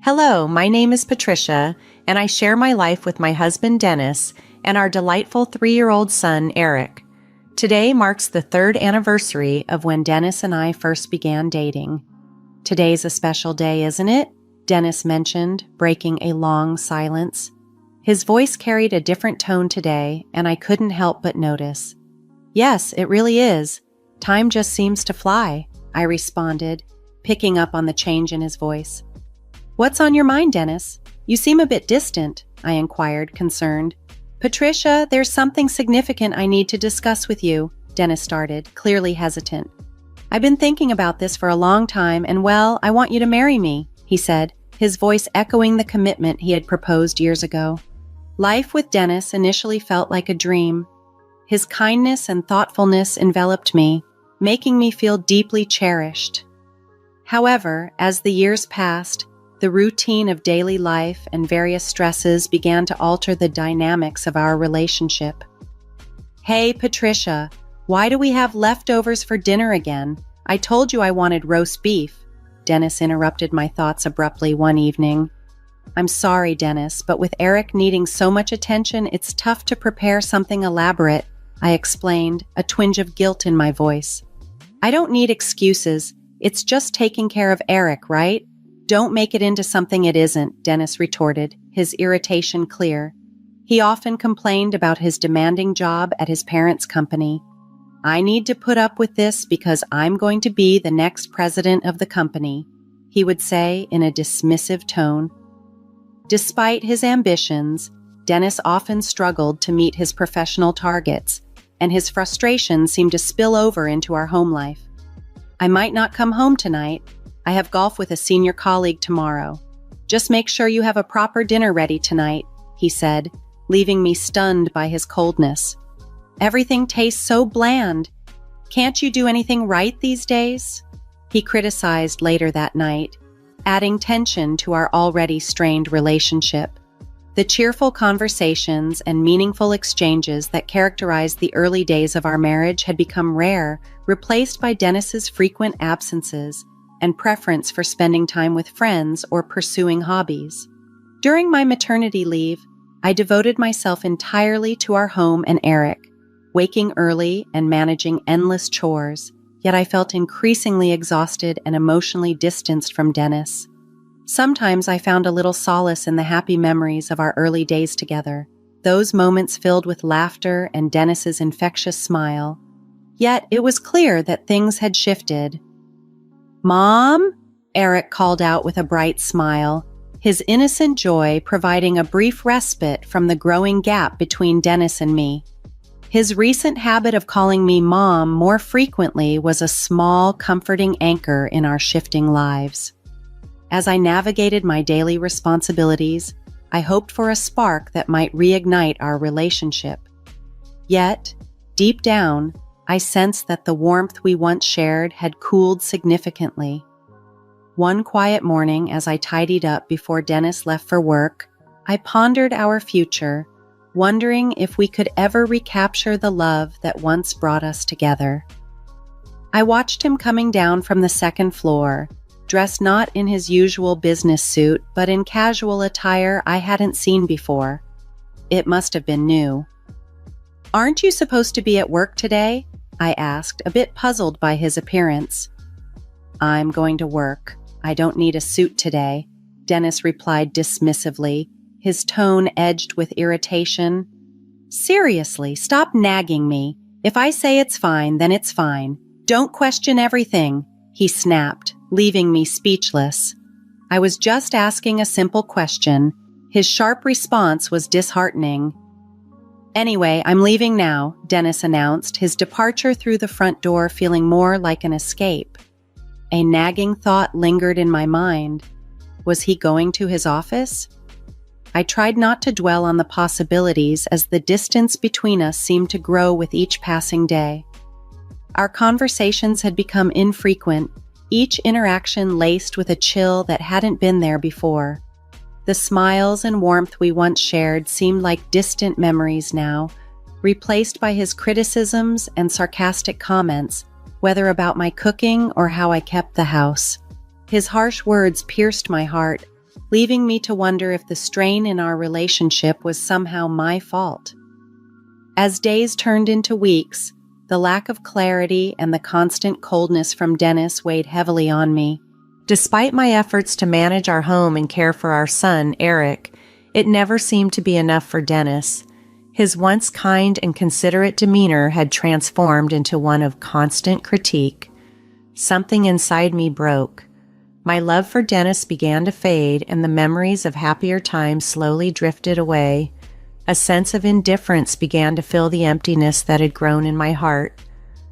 Hello, my name is Patricia, and I share my life with my husband Dennis and our delightful 3-year-old son Eric. Today marks the 3rd anniversary of when Dennis and I first began dating. Today's a special day, isn't it? Dennis mentioned, breaking a long silence. His voice carried a different tone today, and I couldn't help but notice. Yes, it really is. Time just seems to fly, I responded, picking up on the change in his voice. What's on your mind, Dennis? You seem a bit distant, I inquired, concerned. Patricia, there's something significant I need to discuss with you, Dennis started, clearly hesitant. I've been thinking about this for a long time, and well, I want you to marry me, he said, his voice echoing the commitment he had proposed years ago. Life with Dennis initially felt like a dream. His kindness and thoughtfulness enveloped me, making me feel deeply cherished. However, as the years passed, the routine of daily life and various stresses began to alter the dynamics of our relationship. Hey, Patricia, why do we have leftovers for dinner again? I told you I wanted roast beef. Dennis interrupted my thoughts abruptly one evening. I'm sorry, Dennis, but with Eric needing so much attention, it's tough to prepare something elaborate, I explained, a twinge of guilt in my voice. I don't need excuses. It's just taking care of Eric, right? Don't make it into something it isn't, Dennis retorted, his irritation clear. He often complained about his demanding job at his parents' company. I need to put up with this because I'm going to be the next president of the company, he would say in a dismissive tone. Despite his ambitions, Dennis often struggled to meet his professional targets, and his frustration seemed to spill over into our home life. I might not come home tonight. I have golf with a senior colleague tomorrow. Just make sure you have a proper dinner ready tonight, he said, leaving me stunned by his coldness. Everything tastes so bland. Can't you do anything right these days? He criticized later that night, adding tension to our already strained relationship. The cheerful conversations and meaningful exchanges that characterized the early days of our marriage had become rare, replaced by Dennis's frequent absences and preference for spending time with friends or pursuing hobbies. During my maternity leave, I devoted myself entirely to our home and Eric, waking early and managing endless chores, yet I felt increasingly exhausted and emotionally distanced from Dennis. Sometimes I found a little solace in the happy memories of our early days together, those moments filled with laughter and Dennis's infectious smile. Yet it was clear that things had shifted. Mom? Eric called out with a bright smile, his innocent joy providing a brief respite from the growing gap between Dennis and me. His recent habit of calling me Mom more frequently was a small, comforting anchor in our shifting lives. As I navigated my daily responsibilities, I hoped for a spark that might reignite our relationship. Yet, deep down, I sensed that the warmth we once shared had cooled significantly. One quiet morning, as I tidied up before Dennis left for work, I pondered our future, wondering if we could ever recapture the love that once brought us together. I watched him coming down from the 2nd floor, dressed not in his usual business suit, but in casual attire I hadn't seen before. It must have been new. Aren't you supposed to be at work today? I asked, a bit puzzled by his appearance. I'm going to work. I don't need a suit today, Dennis replied dismissively, his tone edged with irritation. Seriously, stop nagging me. If I say it's fine, then it's fine. Don't question everything, he snapped, leaving me speechless. I was just asking a simple question. His sharp response was disheartening. Anyway, I'm leaving now, Dennis announced, his departure through the front door feeling more like an escape. A nagging thought lingered in my mind. Was he going to his office? I tried not to dwell on the possibilities as the distance between us seemed to grow with each passing day. Our conversations had become infrequent, each interaction laced with a chill that hadn't been there before. The smiles and warmth we once shared seemed like distant memories now, replaced by his criticisms and sarcastic comments, whether about my cooking or how I kept the house. His harsh words pierced my heart, leaving me to wonder if the strain in our relationship was somehow my fault. As days turned into weeks, the lack of clarity and the constant coldness from Dennis weighed heavily on me. Despite my efforts to manage our home and care for our son, Eric, it never seemed to be enough for Dennis. His once kind and considerate demeanor had transformed into one of constant critique. Something inside me broke. My love for Dennis began to fade, and the memories of happier times slowly drifted away. A sense of indifference began to fill the emptiness that had grown in my heart.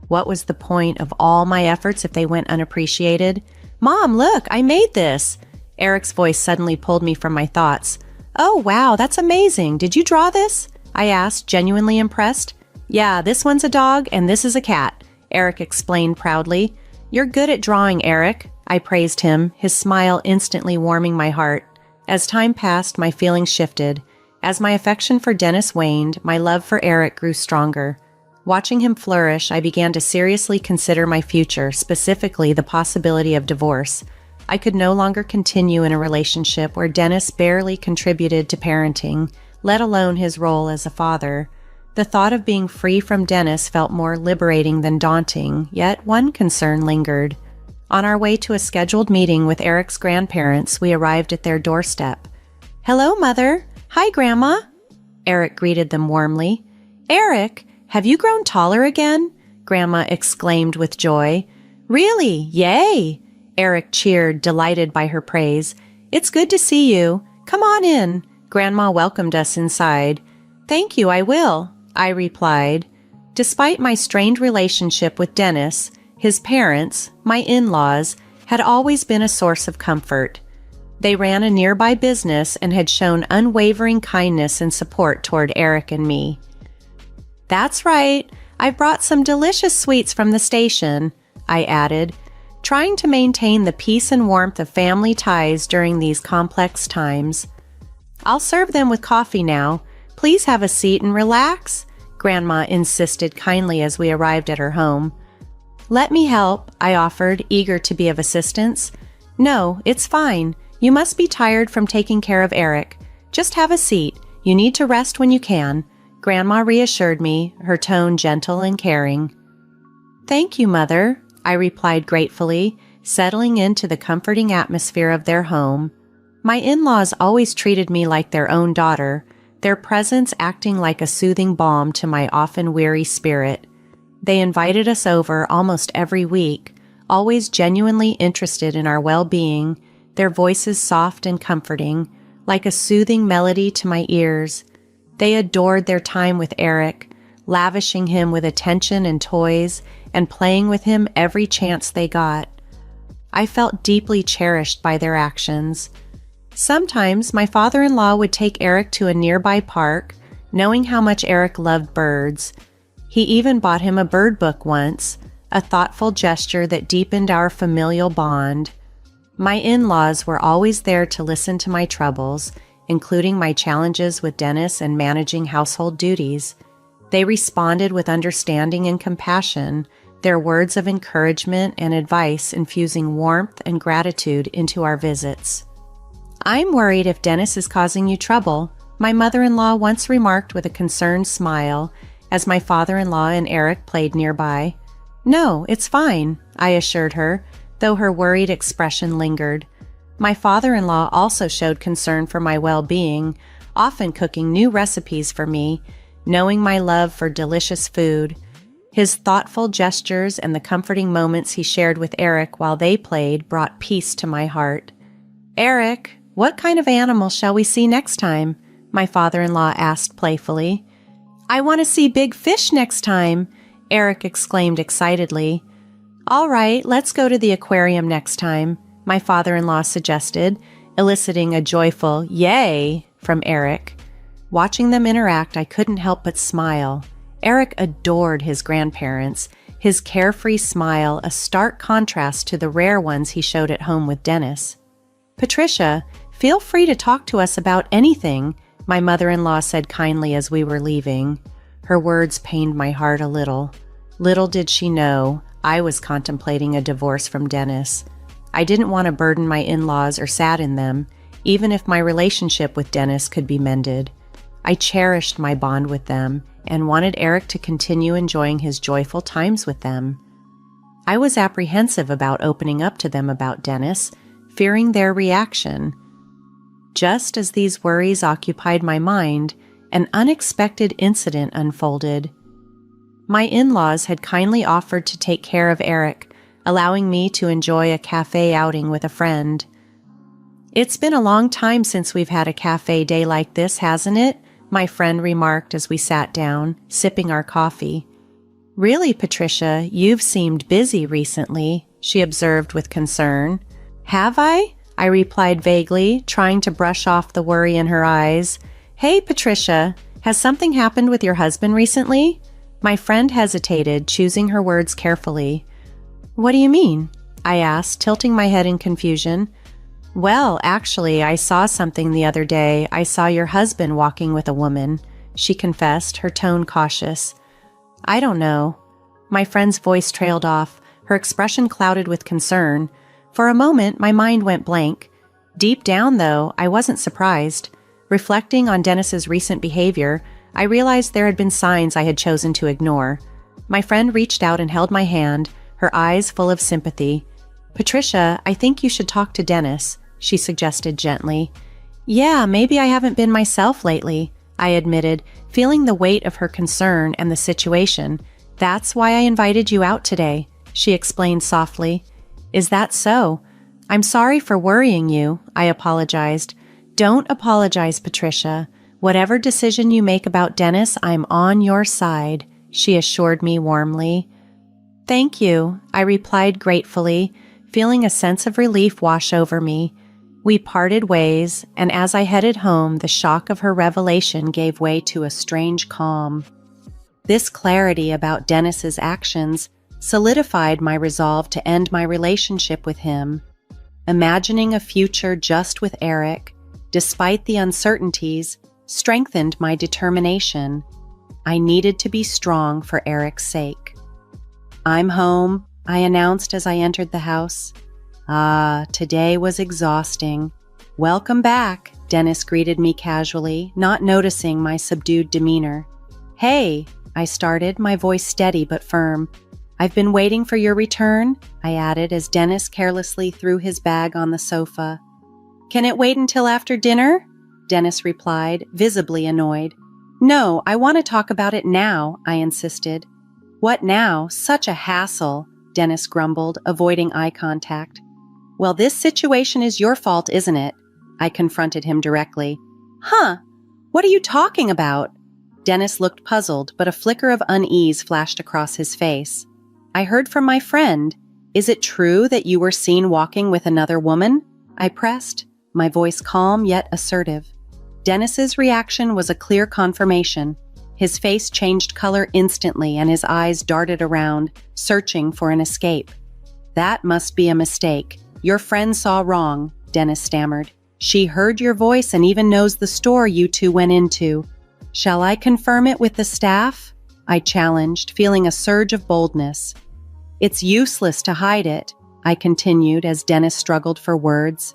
What was the point of all my efforts if they went unappreciated? "Mom, look, I made this!" Eric's voice suddenly pulled me from my thoughts. "Oh, wow, that's amazing. Did you draw this?" I asked, genuinely impressed. "Yeah, this one's a dog and this is a cat," Eric explained proudly. "You're good at drawing, Eric," I praised him, his smile instantly warming my heart. As time passed, my feelings shifted. As my affection for Dennis waned, my love for Eric grew stronger. Watching him flourish, I began to seriously consider my future, specifically the possibility of divorce. I could no longer continue in a relationship where Dennis barely contributed to parenting, let alone his role as a father. The thought of being free from Dennis felt more liberating than daunting, yet one concern lingered. On our way to a scheduled meeting with Eric's grandparents, we arrived at their doorstep. "Hello, Mother." "Hi, Grandma." Eric greeted them warmly. "Eric, have you grown taller again?" Grandma exclaimed with joy. "Really? Yay!" Eric cheered, delighted by her praise. "It's good to see you. Come on in." Grandma welcomed us inside. "Thank you, I will," I replied. Despite my strained relationship with Dennis, his parents, my in-laws, had always been a source of comfort. They ran a nearby business and had shown unwavering kindness and support toward Eric and me. "That's right, I brought some delicious sweets from the station," I added, trying to maintain the peace and warmth of family ties during these complex times. "I'll serve them with coffee now. Please have a seat and relax," Grandma insisted kindly as we arrived at her home. "Let me help," I offered, eager to be of assistance. "No, it's fine. You must be tired from taking care of Eric. Just have a seat. You need to rest when you can," Grandma reassured me, her tone gentle and caring. "Thank you, Mother," I replied gratefully, settling into the comforting atmosphere of their home. My in-laws always treated me like their own daughter, their presence acting like a soothing balm to my often weary spirit. They invited us over almost every week, always genuinely interested in our well-being, their voices soft and comforting, like a soothing melody to my ears. They adored their time with Eric, lavishing him with attention and toys, and playing with him every chance they got. I felt deeply cherished by their actions. Sometimes my father-in-law would take Eric to a nearby park, knowing how much Eric loved birds. He even bought him a bird book once, a thoughtful gesture that deepened our familial bond. My in-laws were always there to listen to my troubles, including my challenges with Dennis and managing household duties. They responded with understanding and compassion, their words of encouragement and advice infusing warmth and gratitude into our visits. "I'm worried if Dennis is causing you trouble," my mother-in-law once remarked with a concerned smile as my father-in-law and Eric played nearby. "No, it's fine," I assured her, though her worried expression lingered. My father-in-law also showed concern for my well-being, often cooking new recipes for me, knowing my love for delicious food. His thoughtful gestures and the comforting moments he shared with Eric while they played brought peace to my heart. "Eric, what kind of animal shall we see next time?" my father-in-law asked playfully. "I want to see big fish next time," Eric exclaimed excitedly. "All right, let's go to the aquarium next time," my father-in-law suggested, eliciting a joyful "yay" from Eric. Watching them interact, I couldn't help but smile. Eric adored his grandparents, his carefree smile a stark contrast to the rare ones he showed at home with Dennis. "Patricia, feel free to talk to us about anything," my mother-in-law said kindly as we were leaving. Her words pained my heart a little. Little did she know, I was contemplating a divorce from Dennis. I didn't want to burden my in-laws or sadden them, even if my relationship with Dennis could be mended. I cherished my bond with them and wanted Eric to continue enjoying his joyful times with them. I was apprehensive about opening up to them about Dennis, fearing their reaction. Just as these worries occupied my mind, an unexpected incident unfolded. My in-laws had kindly offered to take care of Eric, allowing me to enjoy a cafe outing with a friend. "It's been a long time since we've had a cafe day like this, hasn't it?" my friend remarked as we sat down, sipping our coffee. "Really, Patricia, you've seemed busy recently," she observed with concern. "Have I?" I replied vaguely, trying to brush off the worry in her eyes. "Hey, Patricia, has something happened with your husband recently?" My friend hesitated, choosing her words carefully. "What do you mean?" I asked, tilting my head in confusion. "Well, actually, I saw something the other day. I saw your husband walking with a woman," she confessed, her tone cautious. "I don't know." My friend's voice trailed off, her expression clouded with concern. For a moment, my mind went blank. Deep down, though, I wasn't surprised. Reflecting on Dennis's recent behavior, I realized there had been signs I had chosen to ignore. My friend reached out and held my hand, her eyes full of sympathy. "Patricia, I think you should talk to Dennis," she suggested gently. "Yeah, maybe I haven't been myself lately," I admitted, feeling the weight of her concern and the situation. "That's why I invited you out today," she explained softly. "Is that so? I'm sorry for worrying you," I apologized. "Don't apologize, Patricia. Whatever decision you make about Dennis, I'm on your side," she assured me warmly. "Thank you," I replied gratefully, feeling a sense of relief wash over me. We parted ways, and as I headed home, the shock of her revelation gave way to a strange calm. This clarity about Dennis's actions solidified my resolve to end my relationship with him. Imagining a future just with Eric, despite the uncertainties, strengthened my determination. I needed to be strong for Eric's sake. "I'm home," I announced as I entered the house. Today was exhausting. "Welcome back," Dennis greeted me casually, not noticing my subdued demeanor. "Hey," I started, my voice steady but firm. "I've been waiting for your return," I added as Dennis carelessly threw his bag on the sofa. "Can it wait until after dinner?" Dennis replied, visibly annoyed. "No, I want to talk about it now," I insisted. "What now? Such a hassle," Dennis grumbled, avoiding eye contact. "Well, this situation is your fault, isn't it?" I confronted him directly. "Huh? What are you talking about?" Dennis looked puzzled, but a flicker of unease flashed across his face. "I heard from my friend. Is it true that you were seen walking with another woman?" I pressed, my voice calm yet assertive. Dennis's reaction was a clear confirmation. His face changed color instantly and his eyes darted around, searching for an escape. "That must be a mistake. Your friend saw wrong," Dennis stammered. "She heard your voice and even knows the store you two went into. Shall I confirm it with the staff?" I challenged, feeling a surge of boldness. "It's useless to hide it," I continued as Dennis struggled for words.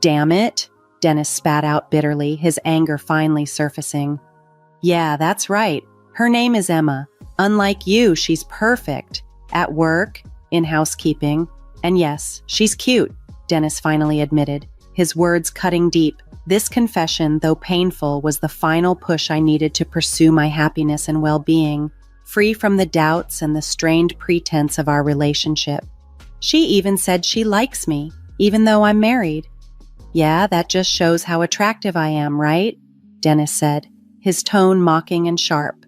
"Damn it," Dennis spat out bitterly, his anger finally surfacing. "Yeah, that's right. Her name is Emma. Unlike you, she's perfect. At work, in housekeeping. And yes, she's cute," Dennis finally admitted, his words cutting deep. This confession, though painful, was the final push I needed to pursue my happiness and well-being, free from the doubts and the strained pretense of our relationship. "She even said she likes me, even though I'm married." "Yeah, that just shows how attractive I am, right?" Dennis said, his tone mocking and sharp.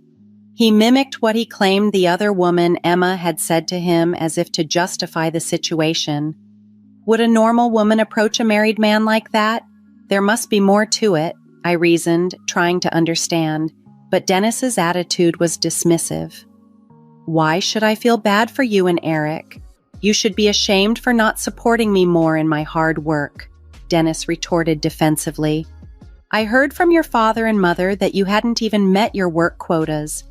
He mimicked what he claimed the other woman, Emma, had said to him as if to justify the situation. Would a normal woman approach a married man like that? There must be more to it, I reasoned, trying to understand, but Dennis's attitude was dismissive. "Why should I feel bad for you and Eric? You should be ashamed for not supporting me more in my hard work," Dennis retorted defensively. "I heard from your father and mother that you hadn't even met your work quotas.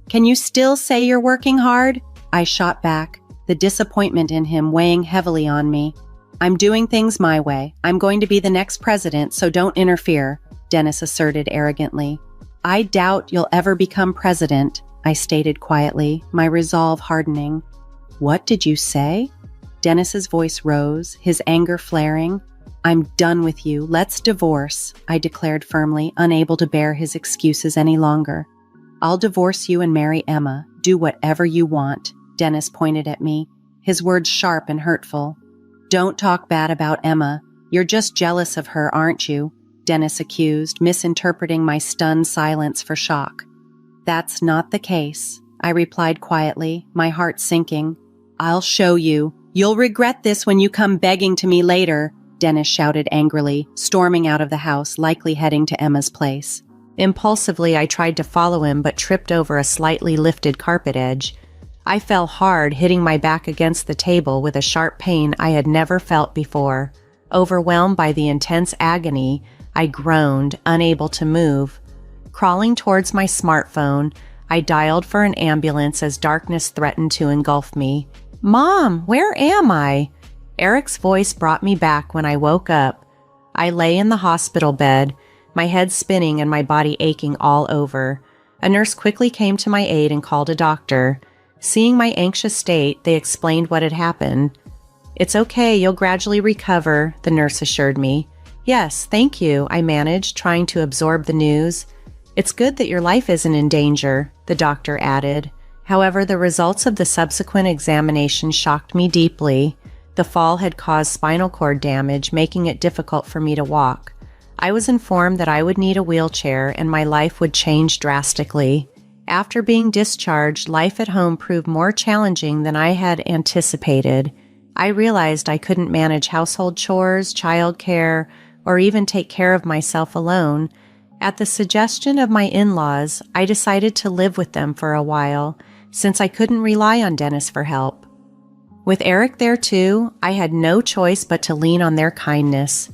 Can you still say you're working hard?" I shot back, the disappointment in him weighing heavily on me. I'm doing things my way. I'm going to be the next president, so don't interfere, Dennis asserted arrogantly. I doubt you'll ever become president, I stated quietly, my resolve hardening. What did you say? Dennis's voice rose, his anger flaring. I'm done with you. Let's divorce, I declared firmly, unable to bear his excuses any longer. I'll divorce you and marry Emma. Do whatever you want, Dennis pointed at me, his words sharp and hurtful. Don't talk bad about Emma. You're just jealous of her, aren't you? Dennis accused, misinterpreting my stunned silence for shock. That's not the case, I replied quietly, my heart sinking. I'll show you. You'll regret this when you come begging to me later, Dennis shouted angrily, storming out of the house, likely heading to Emma's place. Impulsively, I tried to follow him but tripped over a slightly lifted carpet edge. I fell hard, hitting my back against the table with a sharp pain I had never felt before. Overwhelmed by the intense agony, I groaned, unable to move. Crawling towards my smartphone, I dialed for an ambulance as darkness threatened to engulf me. Mom, where am I? Eric's voice brought me back when I woke up. I lay in the hospital bed, my head spinning and my body aching all over. A nurse quickly came to my aid and called a doctor. Seeing my anxious state, they explained what had happened. It's okay, you'll gradually recover, the nurse assured me. Yes, thank you, I managed, trying to absorb the news. It's good that your life isn't in danger, the doctor added. However, the results of the subsequent examination shocked me deeply. The fall had caused spinal cord damage, making it difficult for me to walk. I was informed that I would need a wheelchair and my life would change drastically. After being discharged, life at home proved more challenging than I had anticipated. I realized I couldn't manage household chores, childcare, or even take care of myself alone. At the suggestion of my in-laws, I decided to live with them for a while, since I couldn't rely on Dennis for help. With Eric there too, I had no choice but to lean on their kindness.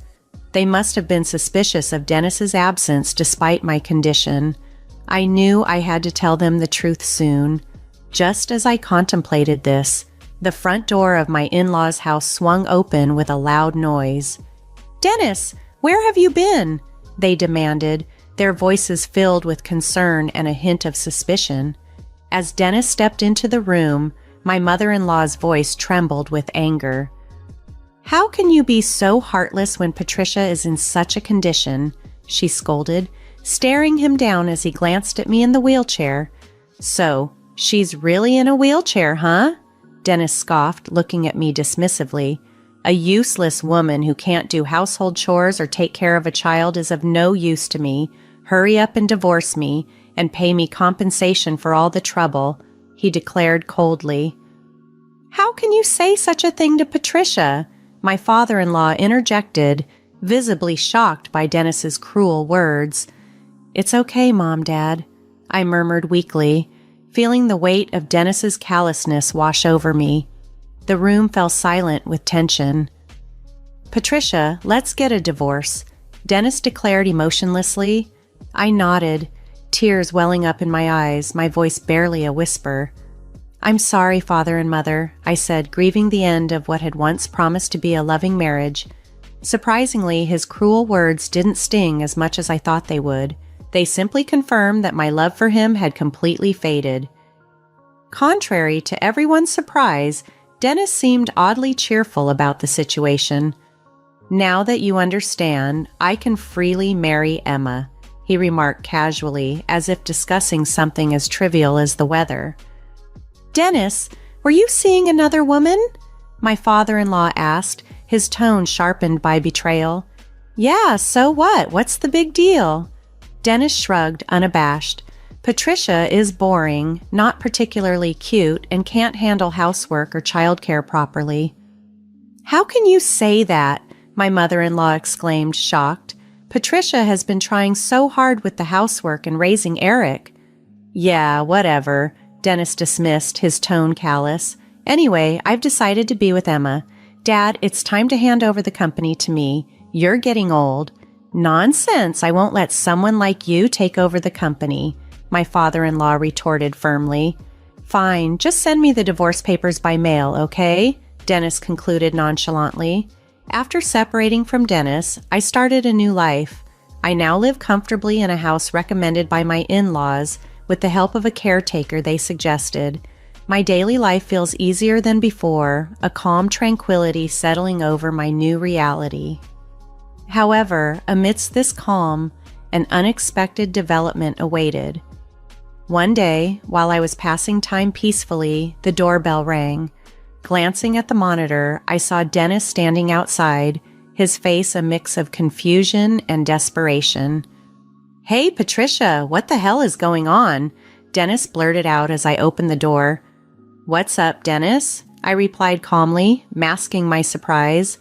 They must have been suspicious of Dennis's absence despite my condition. I knew I had to tell them the truth soon. Just as I contemplated this, the front door of my in-laws' house swung open with a loud noise. Dennis, where have you been? They demanded, their voices filled with concern and a hint of suspicion. As Dennis stepped into the room, my mother-in-law's voice trembled with anger. How can you be so heartless when Patricia is in such a condition? She scolded, staring him down as he glanced at me in the wheelchair. So, she's really in a wheelchair, huh? Dennis scoffed, looking at me dismissively. A useless woman who can't do household chores or take care of a child is of no use to me. Hurry up and divorce me, and pay me compensation for all the trouble, he declared coldly. How can you say such a thing to Patricia? My father-in-law interjected, visibly shocked by Dennis's cruel words. It's okay, Mom, Dad, I murmured weakly, feeling the weight of Dennis's callousness wash over me. The room fell silent with tension. Patricia, let's get a divorce, Dennis declared emotionlessly. I nodded, tears welling up in my eyes, my voice barely a whisper. I'm sorry, Father and Mother, I said, grieving the end of what had once promised to be a loving marriage. Surprisingly, his cruel words didn't sting as much as I thought they would. They simply confirmed that my love for him had completely faded. Contrary to everyone's surprise, Dennis seemed oddly cheerful about the situation. Now that you understand, I can freely marry Emma, he remarked casually, as if discussing something as trivial as the weather. Dennis, were you seeing another woman? My father-in-law asked, his tone sharpened by betrayal. Yeah, so what? What's the big deal? Dennis shrugged, unabashed. Patricia is boring, not particularly cute, and can't handle housework or childcare properly. How can you say that? My mother-in-law exclaimed, shocked. Patricia has been trying so hard with the housework and raising Eric. Yeah, whatever, Dennis dismissed, his tone callous. Anyway, I've decided to be with Emma. Dad, it's time to hand over the company to me. You're getting old. Nonsense, I won't let someone like you take over the company, my father-in-law retorted firmly. Fine, just send me the divorce papers by mail, okay? Dennis concluded nonchalantly. After separating from Dennis, I started a new life. I now live comfortably in a house recommended by my in-laws with the help of a caretaker they suggested. My daily life feels easier than before, a calm tranquility settling over my new reality. However, amidst this calm, an unexpected development awaited. One day, while I was passing time peacefully, the doorbell rang. Glancing at the monitor, I saw Dennis standing outside, his face a mix of confusion and desperation. "Hey, Patricia, what the hell is going on?" Dennis blurted out as I opened the door. "What's up, Dennis?" I replied calmly, masking my surprise.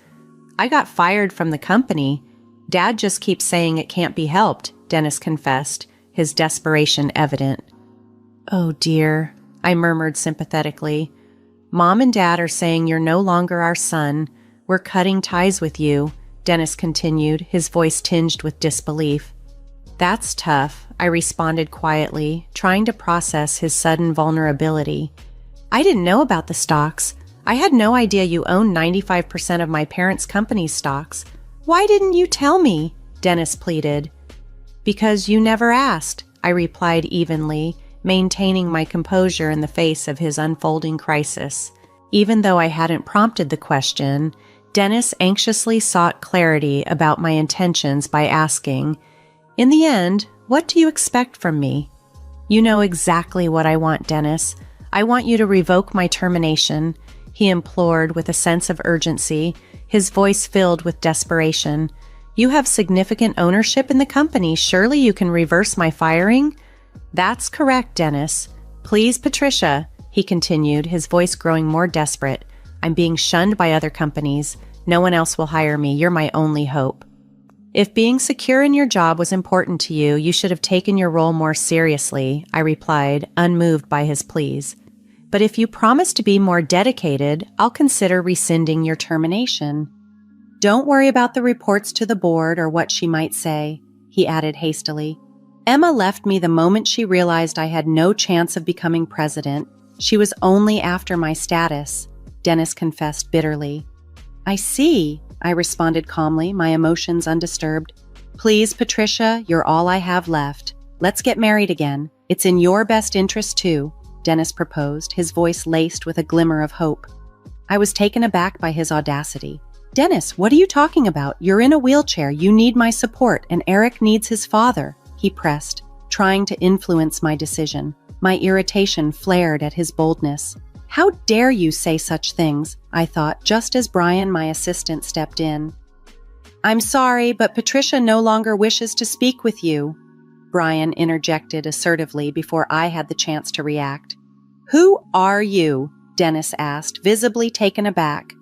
"I got fired from the company. Dad just keeps saying it can't be helped," Dennis confessed, his desperation evident. "Oh dear," I murmured sympathetically. "Mom and Dad are saying you're no longer our son. We're cutting ties with you," Dennis continued, his voice tinged with disbelief. "That's tough," I responded quietly, trying to process his sudden vulnerability. "I didn't know about the stocks. I had no idea you owned 95% of my parents' company's stocks. Why didn't you tell me?" Dennis pleaded. "Because you never asked," I replied evenly, maintaining my composure in the face of his unfolding crisis. Even though I hadn't prompted the question, Dennis anxiously sought clarity about my intentions by asking, "In the end, what do you expect from me?" "You know exactly what I want, Dennis. I want you to revoke my termination," he implored with a sense of urgency, his voice filled with desperation. "You have significant ownership in the company. Surely you can reverse my firing?" "That's correct, Dennis. Please, Patricia," he continued, his voice growing more desperate. "I'm being shunned by other companies. No one else will hire me. You're my only hope." "If being secure in your job was important to you, you should have taken your role more seriously," I replied, unmoved by his pleas. "But if you promise to be more dedicated, I'll consider rescinding your termination." "Don't worry about the reports to the board or what she might say," he added hastily. "Emma left me the moment she realized I had no chance of becoming president. She was only after my status," Dennis confessed bitterly. "I see," I responded calmly, my emotions undisturbed. "Please, Patricia, you're all I have left. Let's get married again. It's in your best interest, too," Dennis proposed, his voice laced with a glimmer of hope. I was taken aback by his audacity. "Dennis, what are you talking about? You're in a wheelchair. You need my support, and Eric needs his father," he pressed, trying to influence my decision. My irritation flared at his boldness. "How dare you say such things?" I thought, just as Brian, my assistant, stepped in. "I'm sorry, but Patricia no longer wishes to speak with you," Brian interjected assertively before I had the chance to react. "Who are you?" Dennis asked, visibly taken aback.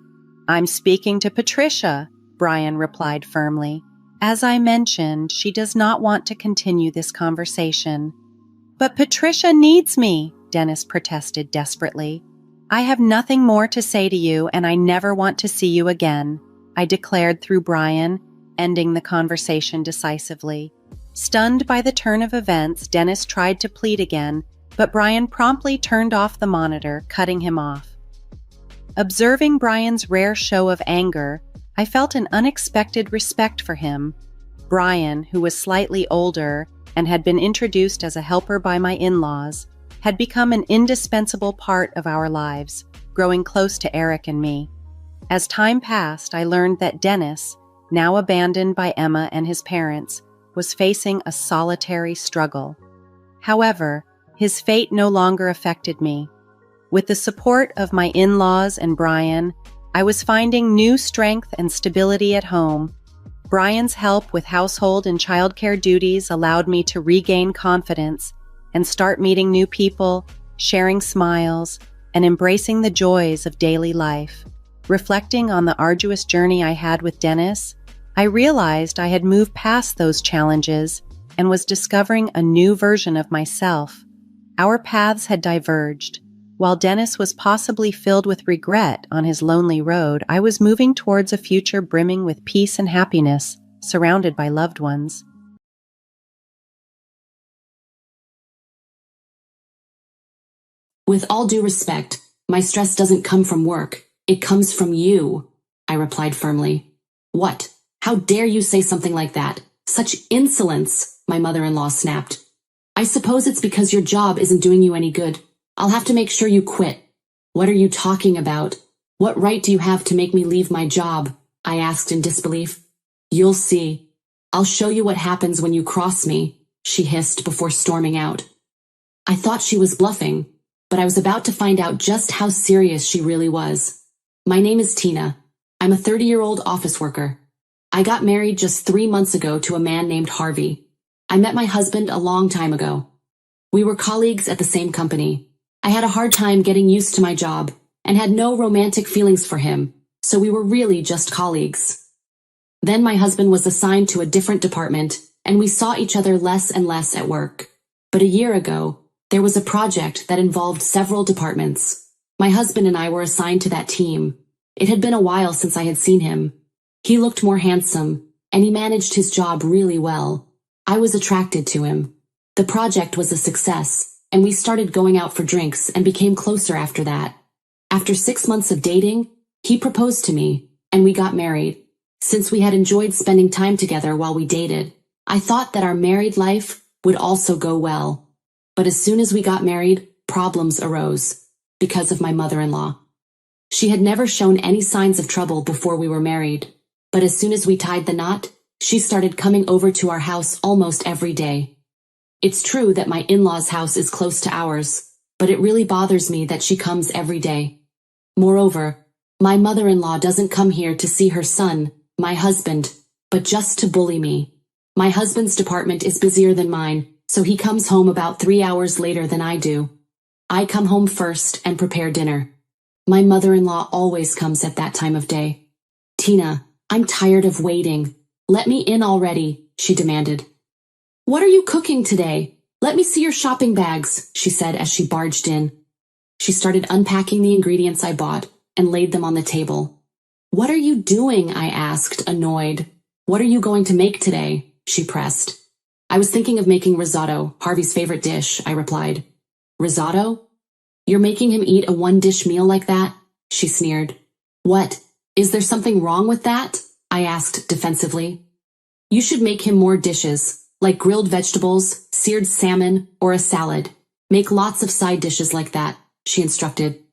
"I'm speaking to Patricia," Brian replied firmly. "As I mentioned, she does not want to continue this conversation." "But Patricia needs me," Dennis protested desperately. "I have nothing more to say to you, and I never want to see you again," I declared through Brian, ending the conversation decisively. Stunned by the turn of events, Dennis tried to plead again, but Brian promptly turned off the monitor, cutting him off. Observing Brian's rare show of anger, I felt an unexpected respect for him. Brian, who was slightly older and had been introduced as a helper by my in-laws, had become an indispensable part of our lives, growing close to Eric and me. As time passed, I learned that Dennis, now abandoned by Emma and his parents, was facing a solitary struggle. However, his fate no longer affected me. With the support of my in-laws and Brian, I was finding new strength and stability at home. Brian's help with household and childcare duties allowed me to regain confidence and start meeting new people, sharing smiles, and embracing the joys of daily life. Reflecting on the arduous journey I had with Dennis, I realized I had moved past those challenges and was discovering a new version of myself. Our paths had diverged. While Dennis was possibly filled with regret on his lonely road, I was moving towards a future brimming with peace and happiness, surrounded by loved ones. "With all due respect, my stress doesn't come from work. It comes from you," I replied firmly. What? How dare you say something like that? Such insolence, my mother-in-law snapped. I suppose it's because your job isn't doing you any good. I'll have to make sure you quit. What are you talking about? What right do you have to make me leave my job? I asked in disbelief. You'll see. I'll show you what happens when you cross me, she hissed before storming out. I thought she was bluffing, but I was about to find out just how serious she really was. My name is Tina. I'm a 30-year-old office worker. I got married just 3 months ago to a man named Harvey. I met my husband a long time ago. We were colleagues at the same company. I had a hard time getting used to my job and had no romantic feelings for him, so we were really just colleagues. Then my husband was assigned to a different department, and we saw each other less and less at work. But a year ago, there was a project that involved several departments. My husband and I were assigned to that team. It had been a while since I had seen him. He looked more handsome, and he managed his job really well. I was attracted to him. The project was a success, and we started going out for drinks and became closer after that. After 6 months of dating, he proposed to me, and we got married. Since we had enjoyed spending time together while we dated, I thought that our married life would also go well. But as soon as we got married, problems arose, because of my mother-in-law. She had never shown any signs of trouble before we were married, but as soon as we tied the knot, she started coming over to our house almost every day. It's true that my in-laws' house is close to ours, but it really bothers me that she comes every day. Moreover, my mother-in-law doesn't come here to see her son, my husband, but just to bully me. My husband's department is busier than mine, so he comes home about 3 hours later than I do. I come home first and prepare dinner. My mother-in-law always comes at that time of day. Tina, I'm tired of waiting. Let me in already, she demanded. What are you cooking today? Let me see your shopping bags, she said as she barged in. She started unpacking the ingredients I bought and laid them on the table. What are you doing? I asked, annoyed. What are you going to make today? She pressed. I was thinking of making risotto, Harvey's favorite dish, I replied. Risotto? You're making him eat a one-dish meal like that? She sneered. What? Is there something wrong with that? I asked defensively. You should make him more dishes, like grilled vegetables, seared salmon, or a salad. Make lots of side dishes like that, she instructed.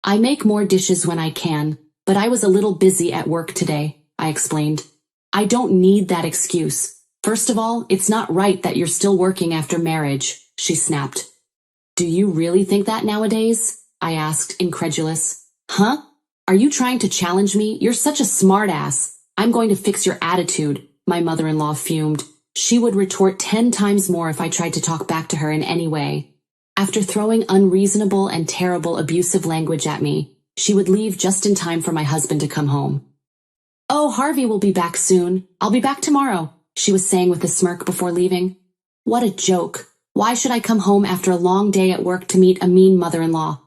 I make more dishes when I can, but I was a little busy at work today, I explained. I don't need that excuse. First of all, it's not right that you're still working after marriage, she snapped. Do you really think that nowadays? I asked, incredulous. Huh? Are you trying to challenge me? You're such a smartass. I'm going to fix your attitude, my mother-in-law fumed. She would retort 10 times more if I tried to talk back to her in any way. After throwing unreasonable and terrible abusive language at me, she would leave just in time for my husband to come home. Oh, Harvey will be back soon. I'll be back tomorrow, she was saying with a smirk before leaving. What a joke. Why should I come home after a long day at work to meet a mean mother-in-law?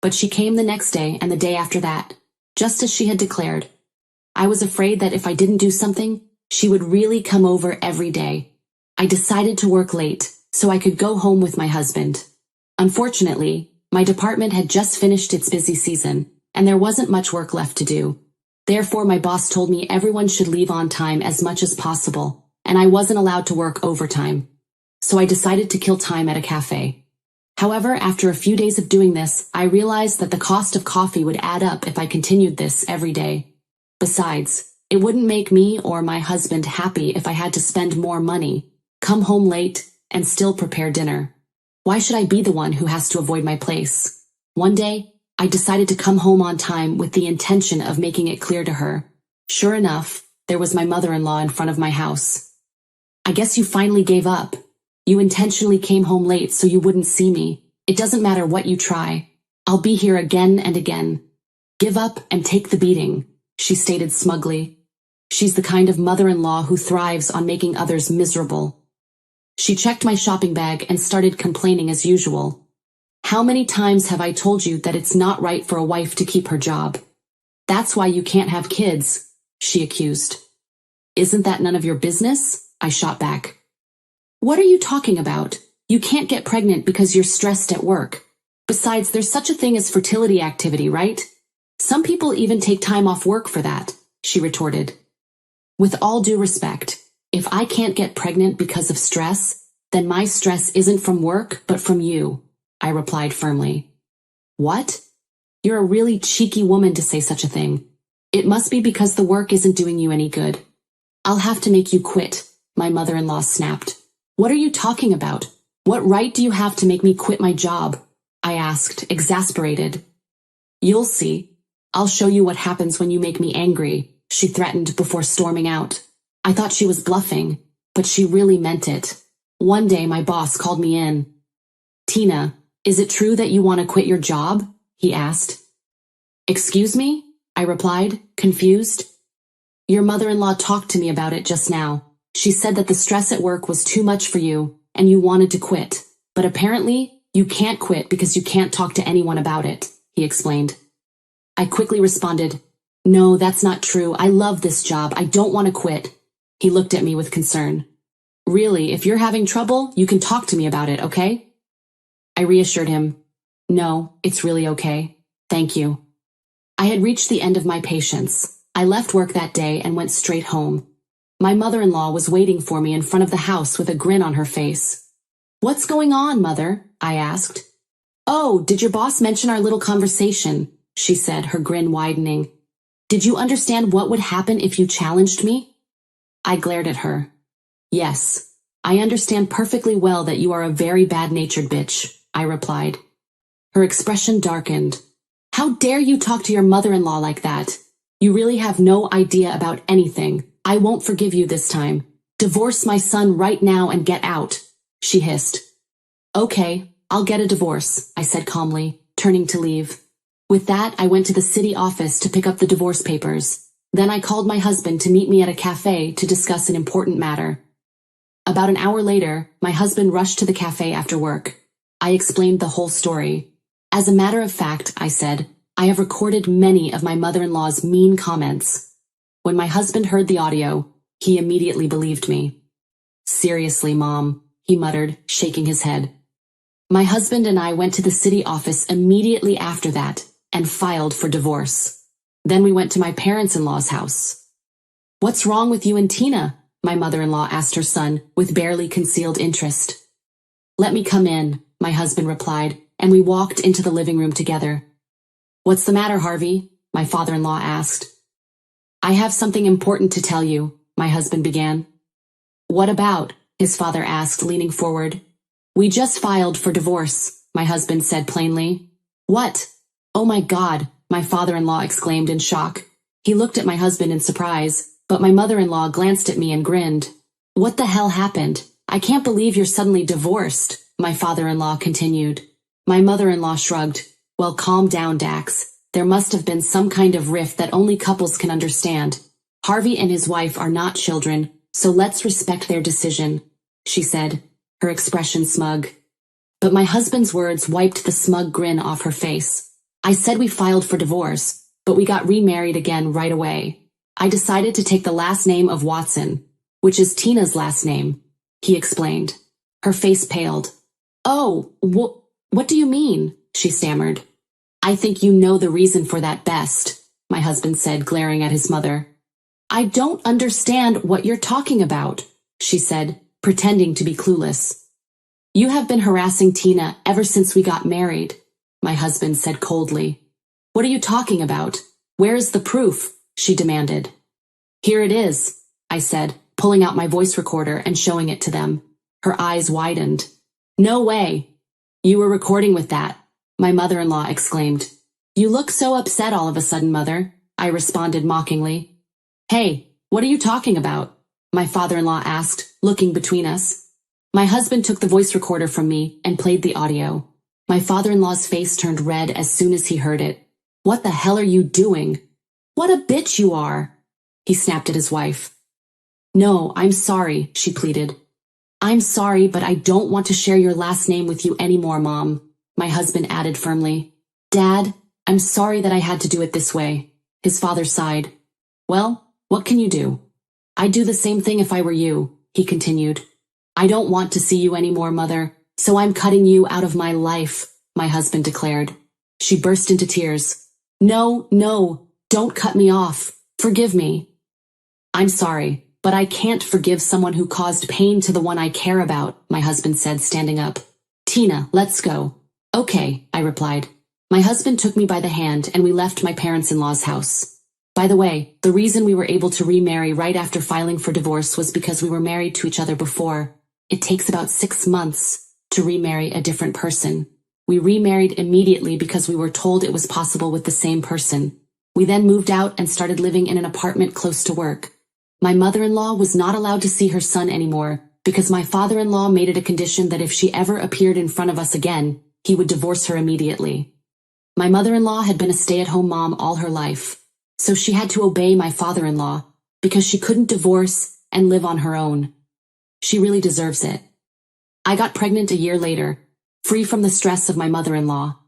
But she came the next day and the day after that, just as she had declared. I was afraid that if I didn't do something, she would really come over every day. I decided to work late, so I could go home with my husband. Unfortunately, my department had just finished its busy season, and there wasn't much work left to do. Therefore, my boss told me everyone should leave on time as much as possible, and I wasn't allowed to work overtime. So I decided to kill time at a cafe. However, after a few days of doing this, I realized that the cost of coffee would add up if I continued this every day. Besides, it wouldn't make me or my husband happy if I had to spend more money, come home late, and still prepare dinner. Why should I be the one who has to avoid my place? One day, I decided to come home on time with the intention of making it clear to her. Sure enough, there was my mother-in-law in front of my house. I guess you finally gave up. You intentionally came home late so you wouldn't see me. It doesn't matter what you try. I'll be here again and again. Give up and take the beating, she stated smugly. She's the kind of mother-in-law who thrives on making others miserable. She checked my shopping bag and started complaining as usual. How many times have I told you that it's not right for a wife to keep her job? That's why you can't have kids, she accused. Isn't that none of your business? I shot back. What are you talking about? You can't get pregnant because you're stressed at work. Besides, there's such a thing as fertility activity, right? Some people even take time off work for that, she retorted. With all due respect, if I can't get pregnant because of stress, then my stress isn't from work but from you, I replied firmly. What? You're a really cheeky woman to say such a thing. It must be because the work isn't doing you any good. I'll have to make you quit, my mother-in-law snapped. What are you talking about? What right do you have to make me quit my job? I asked, exasperated. You'll see. I'll show you what happens when you make me angry, she threatened before storming out. I thought she was bluffing, but she really meant it. One day my boss called me in. Tina, is it true that you want to quit your job? He asked. Excuse me? I replied, confused. Your mother-in-law talked to me about it just now. She said that the stress at work was too much for you, and you wanted to quit. But apparently, you can't quit because you can't talk to anyone about it, he explained. I quickly responded, No, that's not true. I love this job. I don't want to quit. He looked at me with concern. Really, if you're having trouble, you can talk to me about it, okay? I reassured him. No, it's really okay. Thank you. I had reached the end of my patience. I left work that day and went straight home. My mother-in-law was waiting for me in front of the house with a grin on her face. What's going on, mother? I asked. Oh, did your boss mention our little conversation? She said, her grin widening. Did you understand what would happen if you challenged me? I glared at her. Yes, I understand perfectly well that you are a very bad-natured bitch, I replied. Her expression darkened. How dare you talk to your mother-in-law like that? You really have no idea about anything. I won't forgive you this time. Divorce my son right now and get out, she hissed. Okay, I'll get a divorce, I said calmly, turning to leave. With that, I went to the city office to pick up the divorce papers. Then I called my husband to meet me at a cafe to discuss an important matter. About an hour later, my husband rushed to the cafe after work. I explained the whole story. As a matter of fact, I said, I have recorded many of my mother-in-law's mean comments. When my husband heard the audio, he immediately believed me. Seriously, Mom, he muttered, shaking his head. My husband and I went to the city office immediately after that and filed for divorce. Then we went to my parents-in-law's house. What's wrong with you and Tina? My mother-in-law asked her son with barely concealed interest. Let me come in, my husband replied, and we walked into the living room together. What's the matter, Harvey? My father-in-law asked. I have something important to tell you, my husband began. What about? His father asked, leaning forward. We just filed for divorce, my husband said plainly. What? Oh my God, my father-in-law exclaimed in shock. He looked at my husband in surprise, but my mother-in-law glanced at me and grinned. What the hell happened? I can't believe you're suddenly divorced, my father-in-law continued. My mother-in-law shrugged. Well, calm down, Dax. There must have been some kind of rift that only couples can understand. Harvey and his wife are not children, so let's respect their decision, she said, her expression smug. But my husband's words wiped the smug grin off her face. I said we filed for divorce, but we got remarried again right away. I decided to take the last name of Watson, which is Tina's last name, he explained. Her face paled. Oh, what do you mean? She stammered. I think you know the reason for that best, my husband said, glaring at his mother. I don't understand what you're talking about, she said, pretending to be clueless. You have been harassing Tina ever since we got married, my husband said coldly. What are you talking about? Where is the proof? She demanded. Here it is, I said, pulling out my voice recorder and showing it to them. Her eyes widened. No way. You were recording with that, my mother-in-law exclaimed. You look so upset all of a sudden, Mother, I responded mockingly. Hey, what are you talking about? My father-in-law asked, looking between us. My husband took the voice recorder from me and played the audio. My father-in-law's face turned red as soon as he heard it. What the hell are you doing? What a bitch you are, he snapped at his wife. No, I'm sorry, she pleaded. I'm sorry, but I don't want to share your last name with you anymore, Mom, my husband added firmly. Dad, I'm sorry that I had to do it this way, his father sighed. Well, what can you do? I'd do the same thing if I were you, he continued. I don't want to see you anymore, Mother, so I'm cutting you out of my life, my husband declared. She burst into tears. No, don't cut me off. Forgive me. I'm sorry, but I can't forgive someone who caused pain to the one I care about, my husband said, standing up. Tina, let's go. Okay, I replied. My husband took me by the hand and we left my parents-in-law's house. By the way, the reason we were able to remarry right after filing for divorce was because we were married to each other before. It takes about 6 months to remarry a different person. We remarried immediately because we were told it was possible with the same person. We then moved out and started living in an apartment close to work. My mother-in-law was not allowed to see her son anymore because my father-in-law made it a condition that if she ever appeared in front of us again, he would divorce her immediately. My mother-in-law had been a stay-at-home mom all her life, so she had to obey my father-in-law because she couldn't divorce and live on her own. She really deserves it. I got pregnant a year later, free from the stress of my mother-in-law.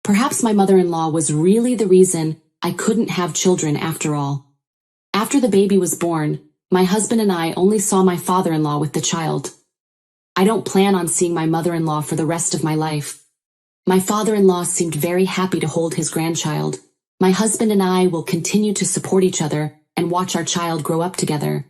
Perhaps my mother-in-law was really the reason I couldn't have children after all. After the baby was born, my husband and I only saw my father-in-law with the child. I don't plan on seeing my mother-in-law for the rest of my life. My father-in-law seemed very happy to hold his grandchild. My husband and I will continue to support each other and watch our child grow up together.